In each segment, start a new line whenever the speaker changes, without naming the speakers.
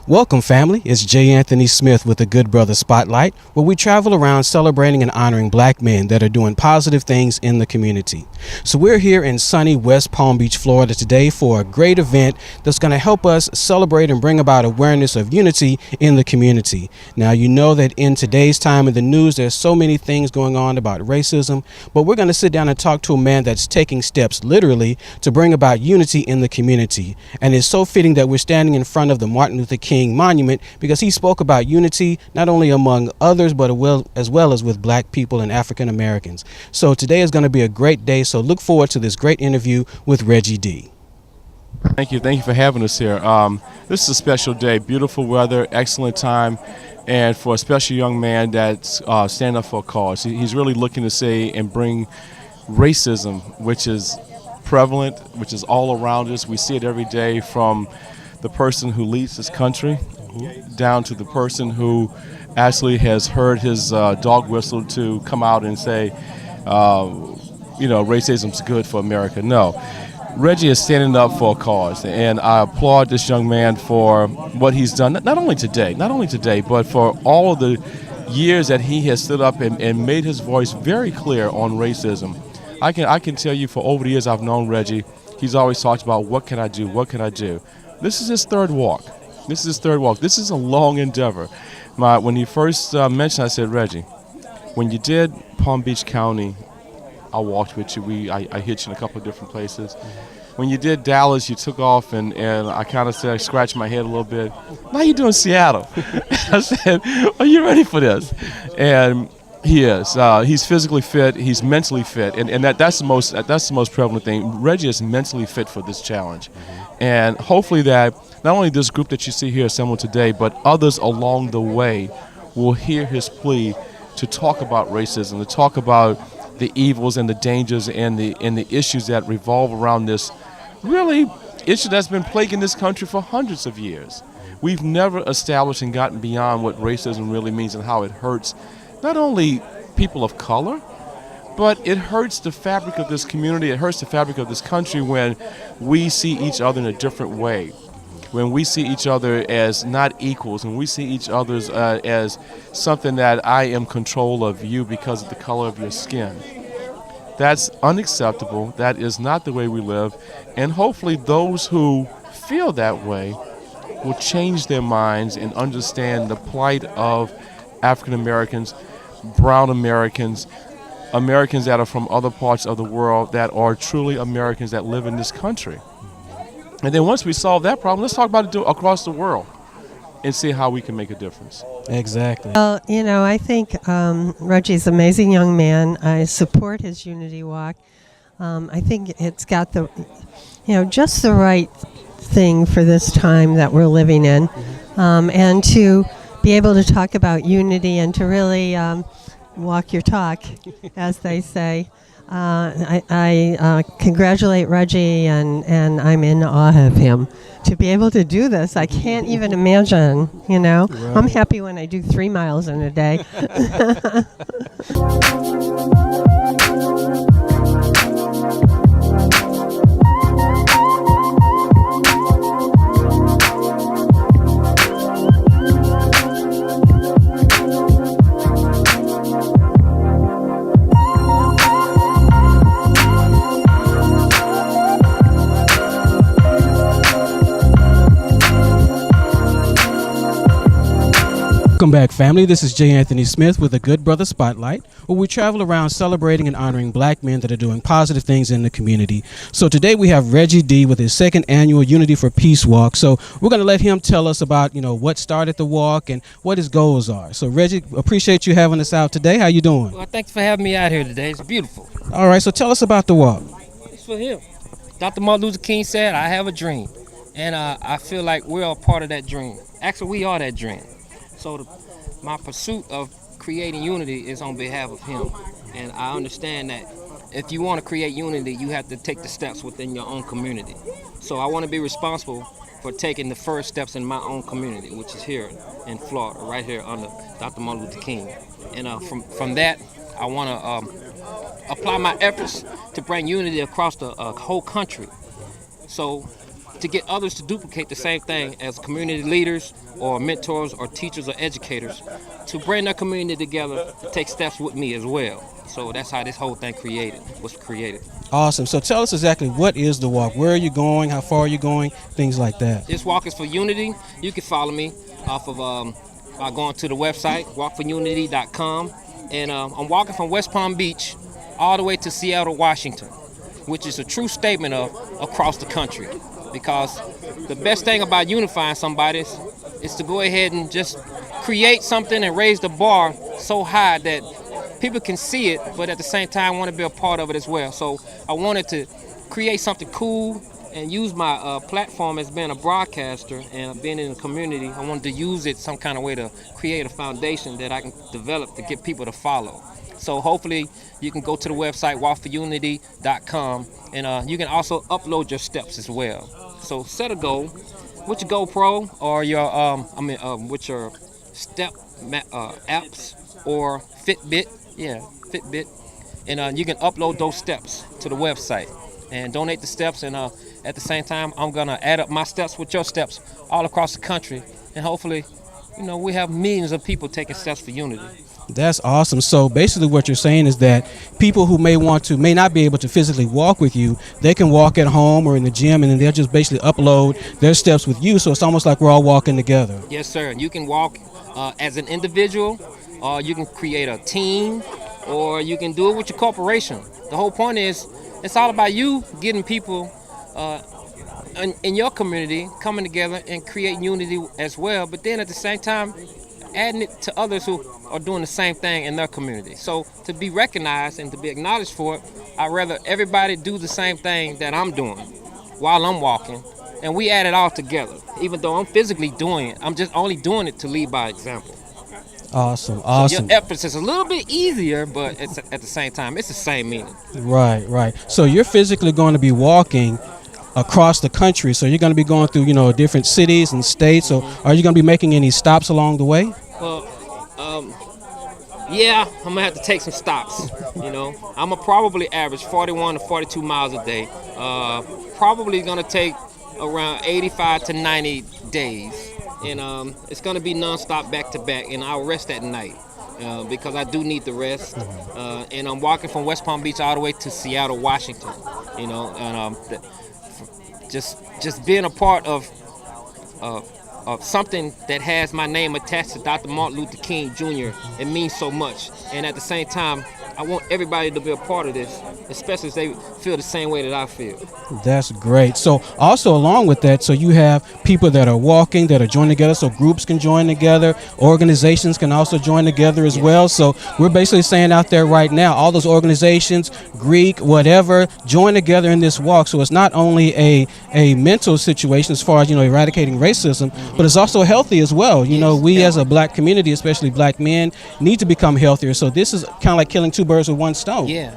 Welcome, family. It's J. Anthony Smith with the Good Brother Spotlight, where we travel around celebrating and honoring black men that are doing positive things in the community. So we're here in sunny West Palm Beach, Florida today for a great event that's going to help us celebrate and bring about awareness of unity in the community. Now, you know that in today's time in the news, there's so many things going on about racism, but we're going to sit down and talk to a man that's taking steps literally to bring about unity in the community. And it's so fitting that we're standing in front of the Martin Luther King Monument, because he spoke about unity not only among others but as well as with black people and African Americans. So today is going to be a great day, so look forward to this great interview with Reggie D.
Thank you for having us here. This is a special day, beautiful weather, excellent time, and for a special young man that's standing up for a cause. He's really looking to say and bring racism, which is prevalent, which is all around us. We see it every day, from the person who leads this country down to the person who actually has heard his dog whistle to come out and say, racism's good for America. No. Reggie is standing up for a cause, and I applaud this young man for what he's done, not only today, but for all of the years that he has stood up and made his voice very clear on racism. I can tell you, for over the years I've known Reggie, he's always talked about, what can I do? This is his third walk. This is a long endeavor. When he first mentioned, I said, Reggie, when you did Palm Beach County, I walked with you. I hit you in a couple of different places. When you did Dallas, you took off, and I kind of said, scratched my head a little bit. Now you're doing Seattle. I said, are you ready for this? And he is. He's physically fit. He's mentally fit, and that's the most prevalent thing. Reggie is mentally fit for this challenge, and hopefully that not only this group that you see here assembled today, but others along the way will hear his plea to talk about racism, to talk about the evils and the dangers and the issues that revolve around this really issue that's been plaguing this country for hundreds of years. We've never established and gotten beyond what racism really means and how it hurts not only people of color, but it hurts the fabric of this community. It hurts the fabric of this country when we see each other in a different way, when we see each other as not equals, when we see each other as something that I am control of you because of the color of your skin. That's unacceptable. That is not the way we live. And hopefully those who feel that way will change their minds and understand the plight of African Americans, brown Americans, Americans that are from other parts of the world that are truly Americans that live in this country. And then once we solve that problem, let's talk about it across the world and see how we can make a difference.
Exactly.
Well, I think Reggie's an amazing young man. I support his unity walk. I think it's got the, just the right thing for this time that we're living in. And to be able to talk about unity and to really walk your talk, as they say. I congratulate Reggie, and I'm in awe of him. To be able to do this, I can't even imagine, Right. I'm happy when I do 3 miles in a day.
Welcome back, family. This is J. Anthony Smith with a Good Brother Spotlight, where we travel around celebrating and honoring black men that are doing positive things in the community. So today we have Reggie D with his second annual Unity for Peace walk. So we're going to let him tell us about, what started the walk and what his goals are. So Reggie, appreciate you having us out today. How you doing?
Well, thanks for having me out here today. It's beautiful.
All right, so tell us about the walk.
It's for him. Dr. Martin Luther King said, I have a dream. And I feel like we're a part of that dream. Actually, we are that dream. So my pursuit of creating unity is on behalf of him. And I understand that if you want to create unity, you have to take the steps within your own community. So I want to be responsible for taking the first steps in my own community, which is here in Florida, right here under Dr. Martin Luther King. And from that, I want to apply my efforts to bring unity across the whole country. So to get others to duplicate the same thing as community leaders or mentors or teachers or educators, to bring their community together to take steps with me as well. So that's how this whole thing was created.
Awesome. So tell us exactly what is the walk? Where are you going? How far are you going? Things like that.
This walk is for unity. You can follow me off of by going to the website, walkforunity.com. And I'm walking from West Palm Beach all the way to Seattle, Washington, which is a true statement of across the country. Because the best thing about unifying somebody is to go ahead and just create something and raise the bar so high that people can see it, but at the same time want to be a part of it as well. So I wanted to create something cool and use my platform as being a broadcaster and being in the community. I wanted to use it some kind of way to create a foundation that I can develop to get people to follow. So hopefully you can go to the website walkforunity.com and you can also upload your steps as well. So set a goal with your GoPro or your with your step apps or Fitbit, and you can upload those steps to the website and donate the steps. And at the same time, I'm gonna add up my steps with your steps all across the country, and hopefully, we have millions of people taking steps for unity.
That's awesome. So basically what you're saying is that people who may not be able to physically walk with you, they can walk at home or in the gym, and then they'll just basically upload their steps with you. So it's almost like we're all walking together.
Yes, sir. You can walk as an individual, or you can create a team, or you can do it with your corporation. The whole point is it's all about you getting people in your community coming together and create unity as well, but then at the same time adding it to others who are doing the same thing in their community. So to be recognized and to be acknowledged for it, I'd rather everybody do the same thing that I'm doing while I'm walking, and we add it all together. Even though I'm physically doing it, I'm just only doing it to lead by example.
Awesome.
So your efforts is a little bit easier, but it's at the same time, it's the same meaning.
Right. So you're physically going to be walking across the country. So you're going to be going through, different cities and states. So are you going to be making any stops along the way?
Well, yeah, I'm gonna have to take some stops. I'm gonna probably average 41 to 42 miles a day. Probably gonna take around 85 to 90 days, and it's gonna be nonstop, back to back. And I'll rest at night because I do need the rest. And I'm walking from West Palm Beach all the way to Seattle, Washington. And just being a part of something that has my name attached to Dr. Martin Luther King Jr. It means so much. And at the same time, I want everybody to be a part of this, especially if they feel the same way that I feel.
That's great. So also along with that, so you have people that are walking, that are joining together, so groups can join together, organizations can also join together as well. So we're basically saying out there right now, all those organizations, Greek, whatever, join together in this walk. So it's not only a mental situation as far as, eradicating racism, but it's also healthy as well. We as a black community, especially black men, need to become healthier. So this is kind of like killing two birds with one stone.
Yeah,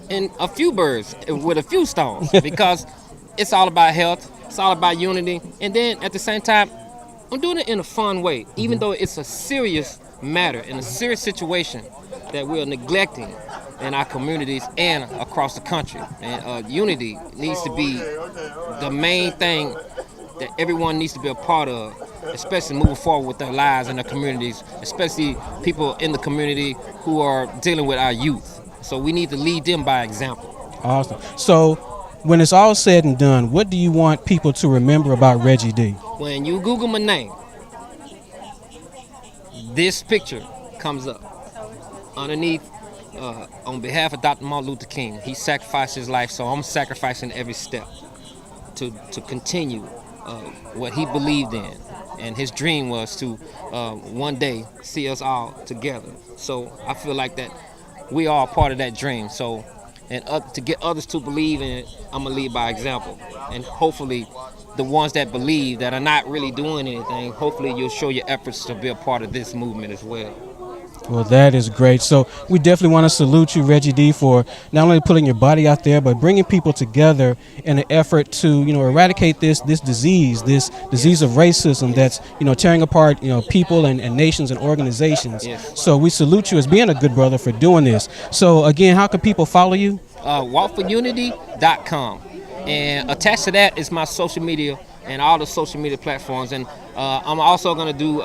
and a few birds with a few stones, because it's all about health, it's all about unity, and then at the same time, I'm doing it in a fun way, even though it's a serious matter and a serious situation that we're neglecting in our communities and across the country. And unity needs to be the main thing that everyone needs to be a part of, especially moving forward with their lives and their communities, especially people in the community who are dealing with our youth. So we need to lead them by example.
Awesome. So when it's all said and done, what do you want people to remember about Reggie D?
When you Google my name, this picture comes up underneath. On behalf of Dr. Martin Luther King, he sacrificed his life, so I'm sacrificing every step to continue what he believed in, and his dream was to one day see us all together. So I feel like that we are part of that dream. So, and to get others to believe in it, I'm gonna lead by example, and hopefully the ones that believe that are not really doing anything, hopefully you'll show your efforts to be a part of this movement as well.
Well, that is great. So we definitely want to salute you, Reggie D, for not only putting your body out there, but bringing people together in an effort to, eradicate this disease of racism that's, tearing apart, people and nations and organizations.
Yes.
So we salute you as being a good brother for doing this. So again, how can people follow you?
walkforunity.com, and attached to that is my social media and all the social media platforms, and I'm also going to do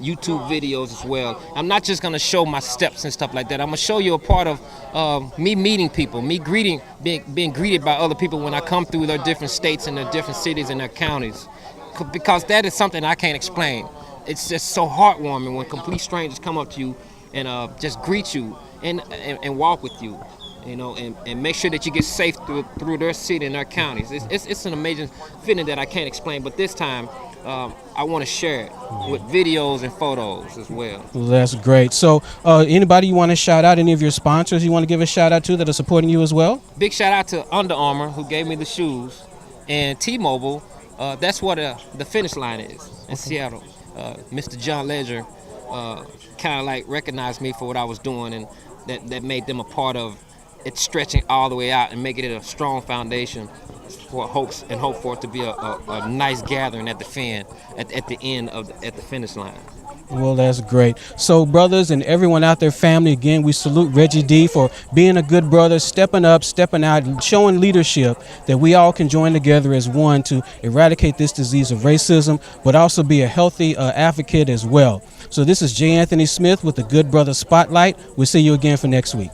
YouTube videos as well. I'm not just going to show my steps and stuff like that. I'm going to show you a part of me meeting people, me being greeted by other people when I come through their different states and their different cities and their counties, because that is something I can't explain. It's just so heartwarming when complete strangers come up to you and just greet you and walk with you. And make sure that you get safe through their city and their counties. It's an amazing feeling that I can't explain, but this time I want to share it with videos and photos as well.
Well, that's great. So anybody you want to shout out, any of your sponsors you want to give a shout out to that are supporting you as well?
Big shout out to Under Armour, who gave me the shoes, and T-Mobile. That's what the finish line is in Seattle. Mr. John Ledger kind of like recognized me for what I was doing, and that made them a part of it's stretching all the way out and making it a strong foundation for hope for it to be a nice gathering at the end at the finish line.
Well, that's great. So, brothers and everyone out there, family, again, we salute Reggie D for being a good brother, stepping up, stepping out, and showing leadership that we all can join together as one to eradicate this disease of racism, but also be a healthy advocate as well. So this is J. Anthony Smith with the Good Brother Spotlight. We'll see you again for next week.